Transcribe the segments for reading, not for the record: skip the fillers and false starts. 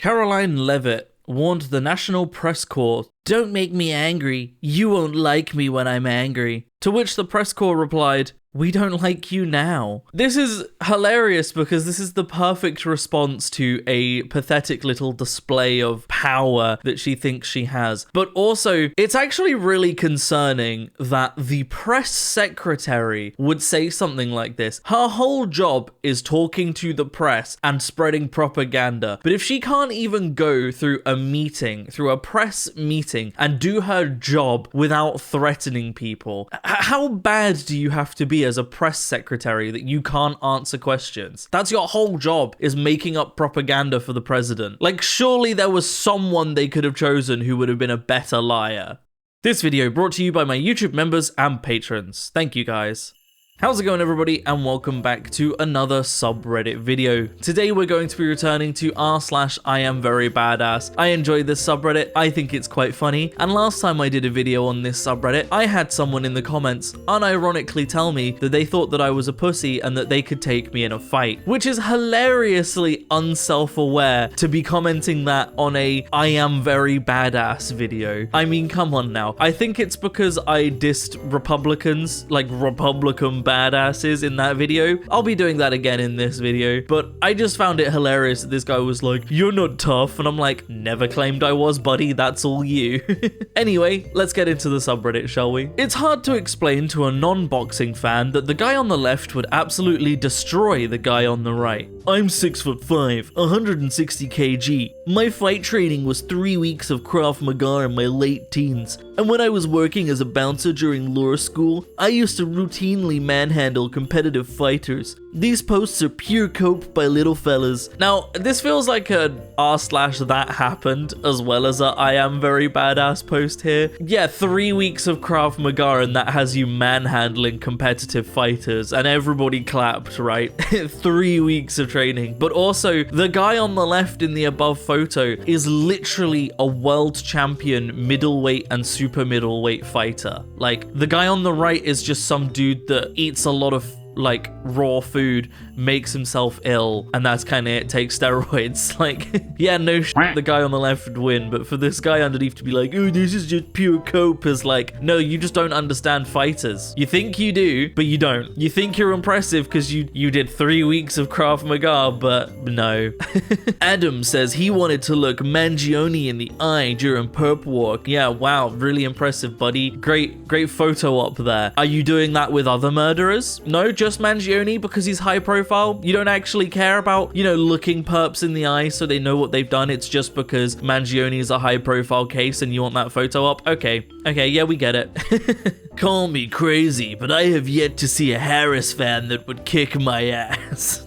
Caroline Levitt warned the National Press Corps, "Don't make me angry. You won't like me when I'm angry." To which the press corps replied, "We don't like you now." This is hilarious because this is the perfect response to a pathetic little display of power that she thinks she has. But also, it's actually really concerning that the press secretary would say something like this. Her whole job is talking to the press and spreading propaganda. But if she can't even go through a meeting, through a press meeting, and do her job without threatening people, how bad do you have to be as a press secretary that you can't answer questions? That's your whole job, is making up propaganda for the president. Like, surely there was someone they could have chosen who would have been a better liar. This video brought to you by my YouTube members and patrons. Thank you guys. How's it going, everybody, and welcome back to another subreddit video. Today we're going to be returning to r/iamverybadass. I enjoy this subreddit, I think it's quite funny, and last time I did a video on this subreddit, I had someone in the comments unironically tell me that they thought that I was a pussy and that they could take me in a fight, which is hilariously unself-aware to be commenting that on a I am very badass video. I mean, come on now. I think it's because I dissed Republicans, like Republican badasses in that video. I'll be doing that again in this video, but I just found it hilarious that this guy was like, "You're not tough," and I'm like, never claimed I was, buddy, that's all you. Anyway, let's get into the subreddit, shall we? It's hard to explain to a non-boxing fan that the guy on the left would absolutely destroy the guy on the right. "I'm 6'5", 160 kg. My fight training was 3 weeks of Krav Maga in my late teens, and when I was working as a bouncer during law school, I used to routinely manhandle competitive fighters. These posts are pure cope by little fellas." Now, this feels like a r/that happened as well as a I am very badass post here. Yeah, 3 weeks of Krav Maga and that has you manhandling competitive fighters and everybody clapped, right? 3 weeks of training. But also, the guy on the left in the above photo is literally a world champion middleweight and super middleweight fighter. Like, the guy on the right is just some dude that eats a lot of like raw food, makes himself ill, and that's kind of it, takes steroids. Like, yeah, no shit, the guy on the left would win, but for this guy underneath to be like, "Oh, this is just pure cope," is like, no, you just don't understand fighters. You think you do, but you don't. You think you're impressive because you did 3 weeks of Krav Maga, but no. Adam says he wanted to look Mangione in the eye during perp walk. Yeah, wow, really impressive, buddy. Great photo up there. Are you doing that with other murderers? No, just Mangione because he's high profile? You don't actually care about, you know, looking perps in the eye so they know what they've done. It's just because Mangione is a high profile case and you want that photo up? Okay, yeah, we get it. "Call me crazy, but I have yet to see a Harris fan that would kick my ass."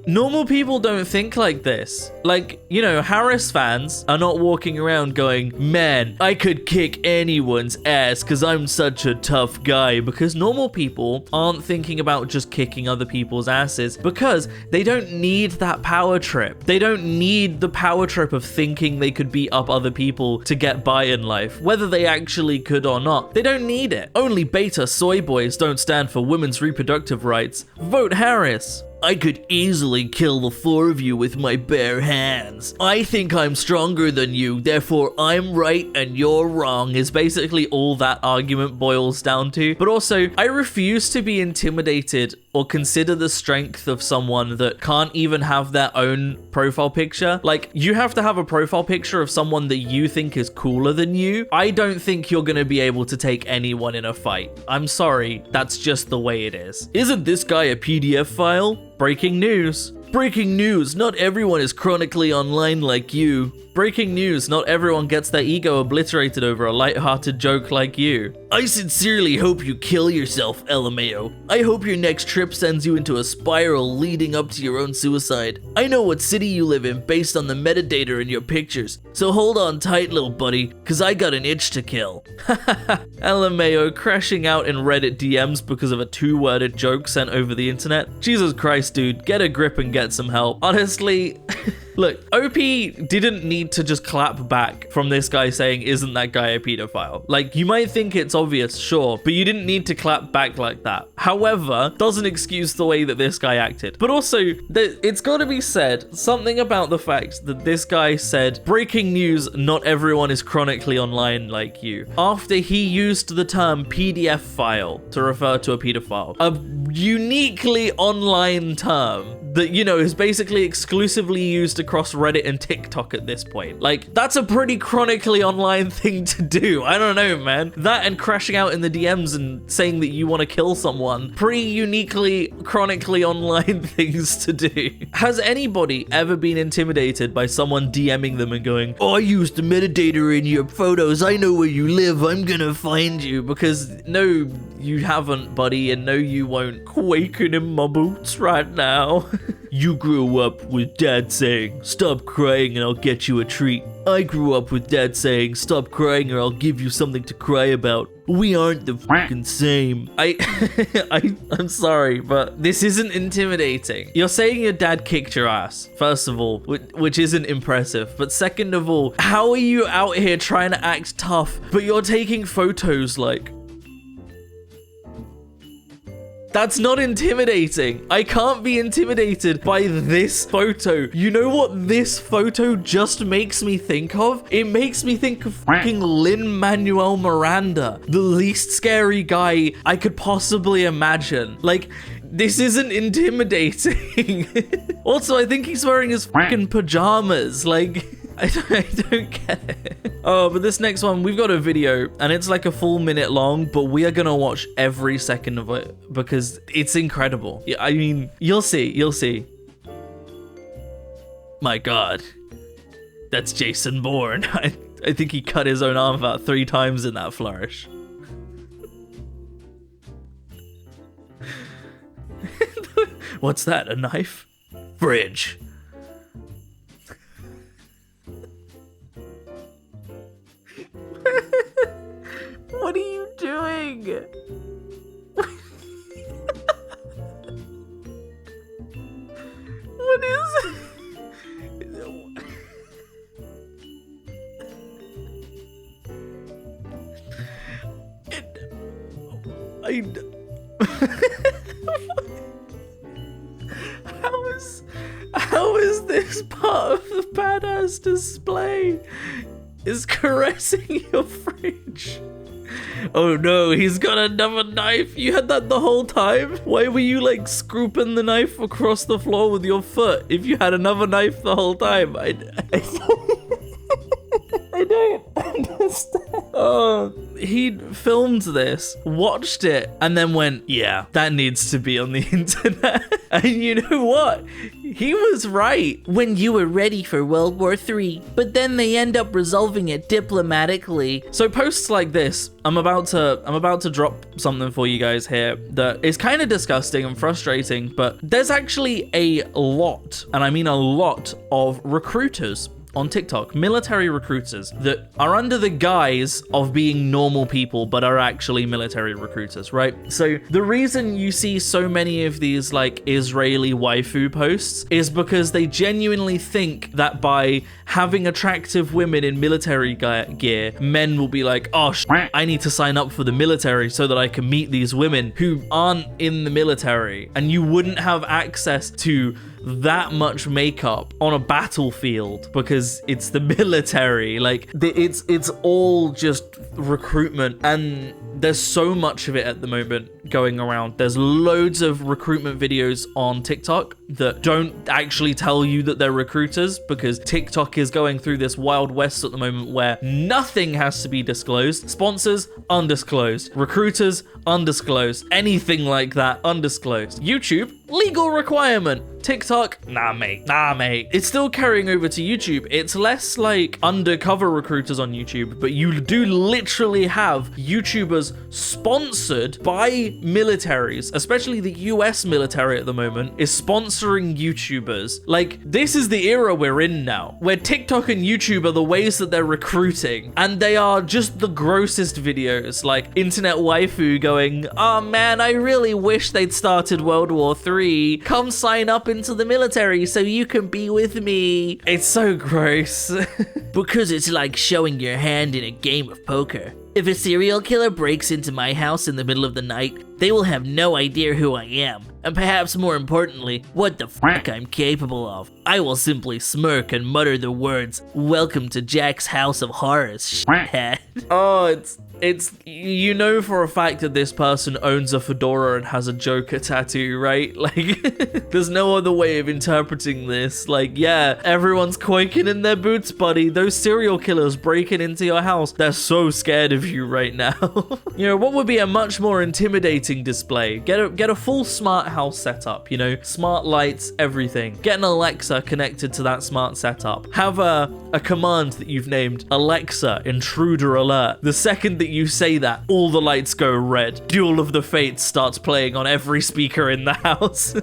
Normal people don't think like this. Like, you know, Harris fans are not walking around going, "Man, I could kick anyone's ass because I'm such a tough guy," because normal people aren't thinking about just kicking other people's asses because they don't need that power trip. They don't need the power trip of thinking they could beat up other people to get by in life, whether they actually could or not. They don't need it. Only beta soy boys don't stand for women's reproductive rights. Vote Harris. "I could easily kill the 4 of you with my bare hands. I think I'm stronger than you, therefore I'm right and you're wrong," is basically all that argument boils down to. But also, I refuse to be intimidated or consider the strength of someone that can't even have their own profile picture. Like, you have to have a profile picture of someone that you think is cooler than you. I don't think you're gonna be able to take anyone in a fight. I'm sorry, that's just the way it is. "Isn't this guy a PDF file?" Breaking news. Breaking news, not everyone is chronically online like you. Breaking news, not everyone gets their ego obliterated over a light-hearted joke like you. "I sincerely hope you kill yourself, LMAO. I hope your next trip sends you into a spiral leading up to your own suicide. I know what city you live in based on the metadata in your pictures, so hold on tight, little buddy, cause I got an itch to kill." LMAO crashing out in Reddit DMs because of a 2-worded joke sent over the internet. Jesus Christ, dude, get a grip and get some help. Honestly, Look, OP didn't need to just clap back from this guy saying, isn't that guy a pedophile? Like, you might think it's obvious, sure, but you didn't need to clap back like that. However, doesn't excuse the way that this guy acted. But also, it's got to be said, something about the fact that this guy said, breaking news, not everyone is chronically online like you, after he used the term PDF file to refer to a pedophile. A uniquely online term that, you know, is basically exclusively used across Reddit and TikTok at this point. Like, that's a pretty chronically online thing to do. I don't know, man. That and crashing out in the DMs and saying that you want to kill someone, pretty uniquely chronically online things to do. Has anybody ever been intimidated by someone DMing them and going, oh, I used the metadata in your photos, I know where you live, I'm gonna find you? Because no, you haven't, buddy, and no, you won't. Quaking in my boots right now. You grew up with dad saying, stop crying and I'll get you a treat. I grew up with dad saying, stop crying or I'll give you something to cry about. We aren't the fucking same. I'm sorry, but this isn't intimidating. You're saying your dad kicked your ass, first of all, which isn't impressive. But second of all, how are you out here trying to act tough, but you're taking photos like... That's not intimidating. I can't be intimidated by this photo. You know what this photo just makes me think of? It makes me think of fucking Lin-Manuel Miranda, the least scary guy I could possibly imagine. Like, this isn't intimidating. Also, I think he's wearing his fucking pajamas. Like... I don't get it. Oh, but this next one, we've got a video and it's like a full minute long, but we are gonna watch every second of it because it's incredible. Yeah, I mean, you'll see. My God, that's Jason Bourne. I think he cut his own arm about 3 times in that flourish. What's that, a knife? Fridge. What are you doing? What is it? How is this part of the badass display? Is caressing your fridge. Oh no, he's got another knife. You had that the whole time? Why were you like scooping the knife across the floor with your foot if you had another knife the whole time? I don't understand. Oh, he filmed this, watched it, and then went, yeah, that needs to be on the internet. And you know what? He was right. When you were ready for World War III, but then they end up resolving it diplomatically. So posts like this, I'm about to drop something for you guys here that is kind of disgusting and frustrating, but there's actually a lot, and I mean a lot, of recruiters on TikTok, military recruiters that are under the guise of being normal people but are actually military recruiters, right? So the reason you see so many of these like Israeli waifu posts is because they genuinely think that by having attractive women in military gear, men will be like, oh I need to sign up for the military so that I can meet these women who aren't in the military, and you wouldn't have access to that much makeup on a battlefield because it's the military. Like, it's all just recruitment, and there's so much of it at the moment going around. There's loads of recruitment videos on TikTok that don't actually tell you that they're recruiters, because TikTok is going through this wild west at the moment where nothing has to be disclosed. Sponsors, undisclosed. Recruiters, undisclosed. Anything like that, undisclosed. YouTube, legal requirement. TikTok, nah mate. It's still carrying over to YouTube. It's less like undercover recruiters on YouTube, but you do literally have YouTubers was sponsored by militaries, especially the US military at the moment, is sponsoring YouTubers. Like, this is the era we're in now, where TikTok and YouTube are the ways that they're recruiting, and they are just the grossest videos, like internet waifu going, oh man, I really wish they'd started World War III. Come sign up into the military so you can be with me. It's so gross. Because it's like showing your hand in a game of poker. If a serial killer breaks into my house in the middle of the night, they will have no idea who I am, and perhaps more importantly, what the fuck I'm capable of. I will simply smirk and mutter the words, welcome to Jack's House of Horrors, shithead. Oh, it's, you know for a fact that this person owns a fedora and has a Joker tattoo, right? Like, there's no other way of interpreting this. Like, yeah, everyone's quaking in their boots, buddy. Those serial killers breaking into your house, they're so scared of you right now. You know, what would be a much more intimidating display? Get a full smart house setup, you know, smart lights, everything. Get an Alexa connected to that smart setup. Have a command that you've named Alexa Intruder Alert. The second that you say that, all the lights go red. Duel of the Fates starts playing on every speaker in the house.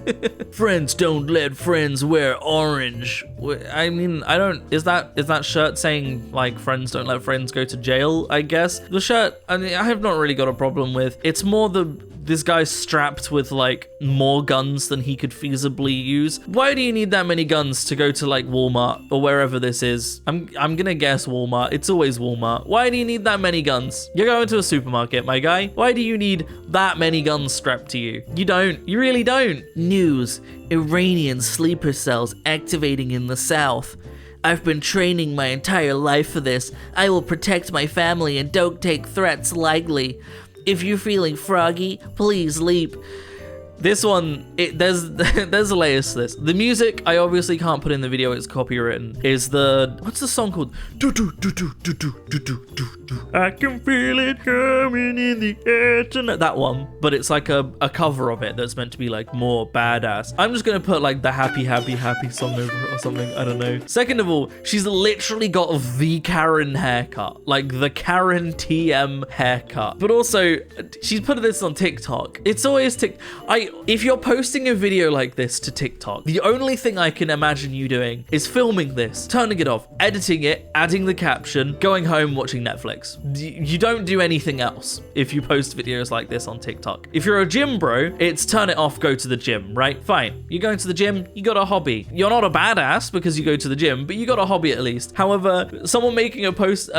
Friends don't let friends wear orange. I mean, I don't, is that shirt saying like friends don't let friends go to jail, I guess? The shirt, I mean, I have not really got a problem with. It's more this guy's strapped with like more guns than he could feasibly use. Why do you need that many guns to go to like Walmart or wherever this is? I'm gonna guess Walmart. It's always Walmart. Why do you need that many guns? You're going to a supermarket, my guy. Why do you need that many guns strapped to you? You don't. You really don't. News. Iranian sleeper cells activating in the south. I've been training my entire life for this. I will protect my family and don't take threats lightly. If you're feeling froggy, please leap. This one, there's layers to this. The music, I obviously can't put in the video, it's copywritten, is what's the song called? I can feel it coming in the air tonight. That one, but it's like a cover of it that's meant to be like more badass. I'm just gonna put like the happy song over it or something, I don't know. Second of all, she's literally got the Karen haircut, like the Karen TM haircut. But also, she's put this on TikTok. It's always if you're posting a video like this to TikTok, the only thing I can imagine you doing is filming this, turning it off, editing it, adding the caption, going home, watching Netflix. You don't do anything else if you post videos like this on TikTok. If you're a gym bro, it's turn it off, go to the gym, right? Fine. You're going to the gym, you got a hobby. You're not a badass because you go to the gym, but you got a hobby at least. However, someone making a post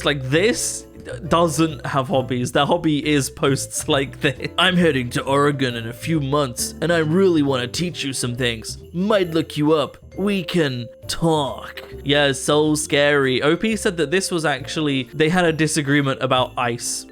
like this doesn't have hobbies. Their hobby is posts like this. I'm heading to Oregon in a few months and I really want to teach you some things. Might look you up. We can talk. Yeah, so scary. OP said that this was actually, they had a disagreement about ice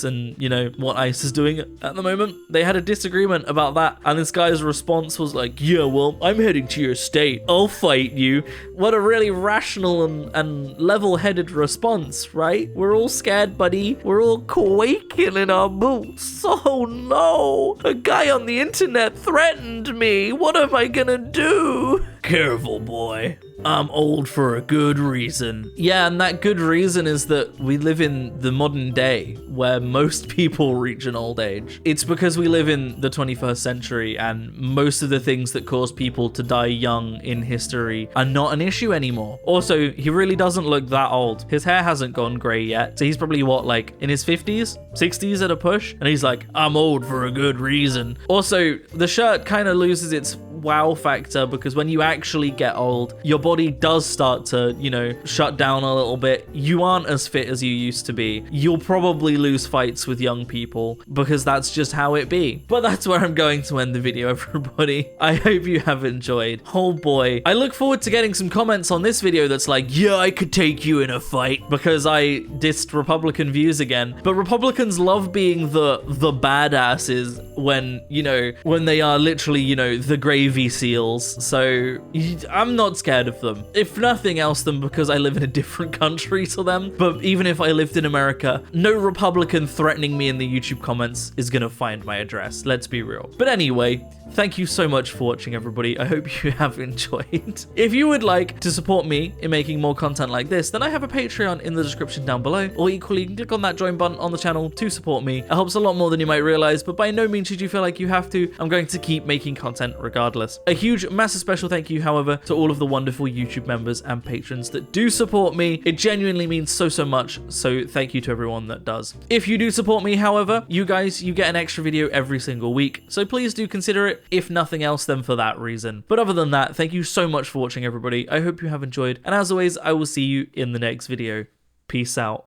and, you know, what ice is doing at the moment. They had a disagreement about that, and this guy's response was like, yeah, well, I'm heading to your state. I'll fight you. What a really rational and level-headed response, right? We're all scared, buddy. We're all quaking in our boots. Oh no, a guy on the internet threatened me. What am I gonna do? Careful, boy. I'm old for a good reason. Yeah, and that good reason is that we live in the modern day where most people reach an old age. It's because we live in the 21st century and most of the things that cause people to die young in history are not an issue anymore. Also, he really doesn't look that old. His hair hasn't gone gray yet. So he's probably what, like in his 50s, 60s at a push? And he's like, I'm old for a good reason. Also, the shirt kind of loses its wow factor because when you actually get old, your body does start to, you know, shut down a little bit. You aren't as fit as you used to be. You'll probably lose fights with young people because that's just how it be. But that's where I'm going to end the video, everybody. I hope you have enjoyed. Oh boy. I look forward to getting some comments on this video that's like, yeah, I could take you in a fight, because I dissed Republican views again. But Republicans love being the badasses when, you know, when they are literally, you know, the grave Navy SEALs, so I'm not scared of them. If nothing else, then because I live in a different country to them. But even if I lived in America, no Republican threatening me in the YouTube comments is gonna find my address. Let's be real. But anyway, thank you so much for watching, everybody. I hope you have enjoyed. If you would like to support me in making more content like this, then I have a Patreon in the description down below, or equally, you can click on that join button on the channel to support me. It helps a lot more than you might realize, but by no means should you feel like you have to. I'm going to keep making content regardless. A huge, massive special thank you, however, to all of the wonderful YouTube members and patrons that do support me. It genuinely means so much, so thank you to everyone that does. If you do support me, however, you get an extra video every single week, so please do consider it, if nothing else, then for that reason. But other than that, thank you so much for watching, everybody. I hope you have enjoyed, and as always, I will see you in the next video. Peace out.